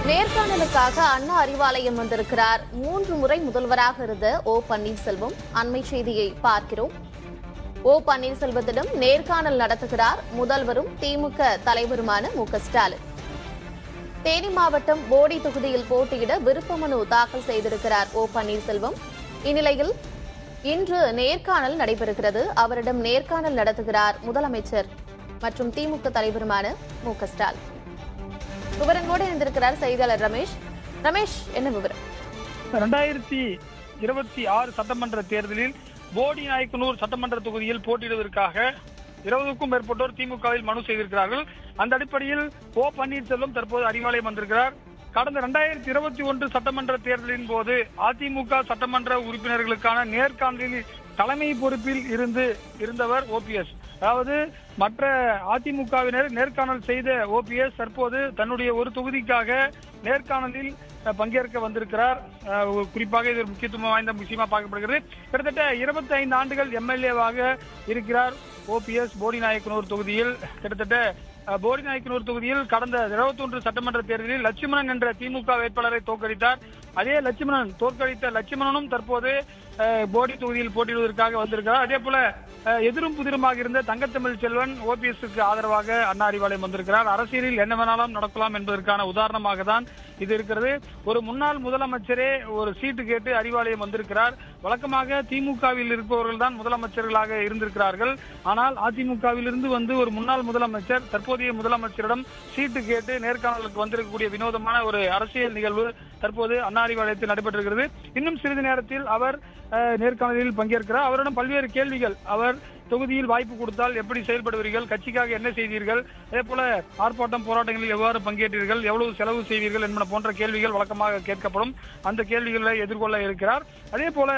நேர்காணலுக்காக அண்ணா அறிவாலயம் வந்திருக்கிறார் 3 முறை முதல்வராக இருந்த ஓ பன்னீர்செல்வம். அண்மை செய்தியை பார்க்கிறோம். ஓ பன்னீர்செல்வத்திடம் நேர்காணல் நடத்துகிறார் முதல்வரும் திமுக தலைவருமான மு.க.ஸ்டாலின். தேனி மாவட்டம் போடி தொகுதியில் போட்டியிட விருப்ப மனு தாக்கல் செய்திருக்கிறார் ஓ பன்னீர்செல்வம். இந்நிலையில் இன்று நேர்காணல் நடைபெறுகிறது. அவரிடம் நேர்காணல் நடத்துகிறார் முதலமைச்சர் மற்றும் திமுக தலைவருமான மு.க.ஸ்டாலின். விவரங்களோடு இணைந்திருக்கிறார் செய்தியாளர் ரமேஷ். ரமேஷ், என்ன விவரம்? 2026 சட்டமன்ற தேர்தலில் போடி நாயக்கனூர் சட்டமன்ற தொகுதியில் போட்டியிடுவதற்காக 20க்கும் மேற்பட்டோர் திமுகவில் மனு செய்திருக்கிறார்கள். அந்த அடிப்படையில் ஓ பன்னீர்செல்வம் தற்போது அறிவாலயம் வந்திருக்கிறார். கடந்த 2021 சட்டமன்ற தேர்தலின் போது அதிமுக சட்டமன்ற உறுப்பினர்களுக்கான நேர்காணலில் தலைமை பொறுப்பில் இருந்தவர் ஓபிஎஸ். அதாவது மற்ற அதிமுகவினர் நேர்காணல் செய்த ஓபிஎஸ் தற்போது தன்னுடைய ஒரு தொகுதிக்காக நேர்காணலில் பங்கேற்க வந்திருக்கிறார். குறிப்பாக இது ஒரு முக்கியத்துவம் வாய்ந்த விஷயமா பார்க்கப்படுகிறது. கிட்டத்தட்ட 25 ஆண்டுகள் எம்எல்ஏவாக இருக்கிறார் ஓபிஎஸ் போடி நாயக்கனூர் தொகுதியில். போடி நாயக்கனூர் தொகுதியில் கடந்த 21 சட்டமன்ற தேர்தலில் லட்சுமணன் என்ற திமுக வேட்பாளரை தோற்கடித்தார். அதே தோற்கடித்த லட்சுமணனும் தற்போது போடி தொகுதியில் போட்டியிடுவதற்காக வந்திருக்கிறார். அதே போல எதிரும் புதிருமாக இருந்த தங்கத்தமிழ் செல்வன் ஓபிஎஸ்க்கு ஆதரவாக அண்ணா அறிவாலயம் வந்திருக்கிறார். அரசியலில் என்ன வேணாலும் நடக்கலாம் என்பதற்கான உதாரணமாக தான் இது இருக்கிறது. ஒரு முன்னாள் முதலமைச்சரே ஒரு சீட்டு கேட்டு அறிவாலயம் வந்திருக்கிறார். வழக்கமாக திமுகவில் இருப்பவர்கள் தான் முதலமைச்சர்களாக இருந்திருக்கிறார்கள். ஆனால் அதிமுகவில் இருந்து வந்து ஒரு முன்னாள் முதலமைச்சர் தற்போதைய முதலமைச்சரிடம் சீட்டு கேட்டு நேர்காணலுக்கு வந்திருக்கக்கூடிய வினோதமான ஒரு அரசியல் நிகழ்வு தற்போது அண்ணா அறிவாலயத்தில் நடைபெற்றிருக்கிறது. இன்னும் சிறிது நேரத்தில் அவர் நேர்காணலில் பங்கேற்கிறார். அவரிடம் பல்வேறு கேள்விகள், அவர் தொகுதியில் வாய்ப்பு கொடுத்தால் எப்படி செயல்படுவீர்கள், கட்சிக்காக என்ன செய்தீர்கள், அதே போல ஆர்ப்பாட்டம் போராட்டங்களில் எவ்வாறு பங்கேற்றீர்கள், எவ்வளவு செலவு செய்வீர்கள் என்பன போன்ற கேள்விகள் வழக்கமாக கேட்கப்படும். அந்த கேள்விகளை எதிர்கொள்ள இருக்கிறார். அதே போல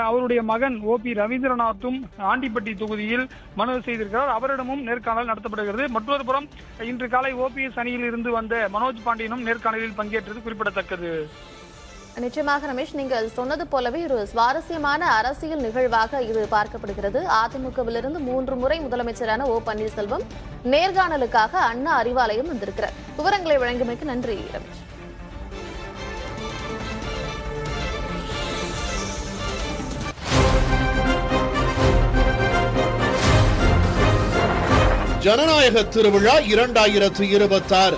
அவருடைய மகன் ஓபி ரவீந்திரநாத்தும் ஆண்டிப்பட்டி தொகுதியில் மனு செய்திருக்கிறார். அவரிடமும் நேர்காணல் நடத்தப்படுகிறது. மற்றொரு புறம் இன்று காலை ஓபிஎஸ் அணியில் இருந்து வந்த மனோஜ் பாண்டியனும் நேர்காணலில் பங்கேற்றது குறிப்பிடத்தக்கது. நிச்சயமாக ரமேஷ், நீங்கள் சொன்னது போலவே ஒரு சுவாரஸ்யமான அரசியல் நிகழ்வாக இது பார்க்கப்படுகிறது. அதிமுகவிலிருந்து 3 முறை முதலமைச்சரான ஓ பன்னீர்செல்வம் நேர்காணலுக்காக அண்ணா அறிவாலயம் வந்திருக்கிறார். விவரங்களை வழங்கியமைக்கு நன்றி ரமேஷ். ஜனநாயக திருவிழா 2026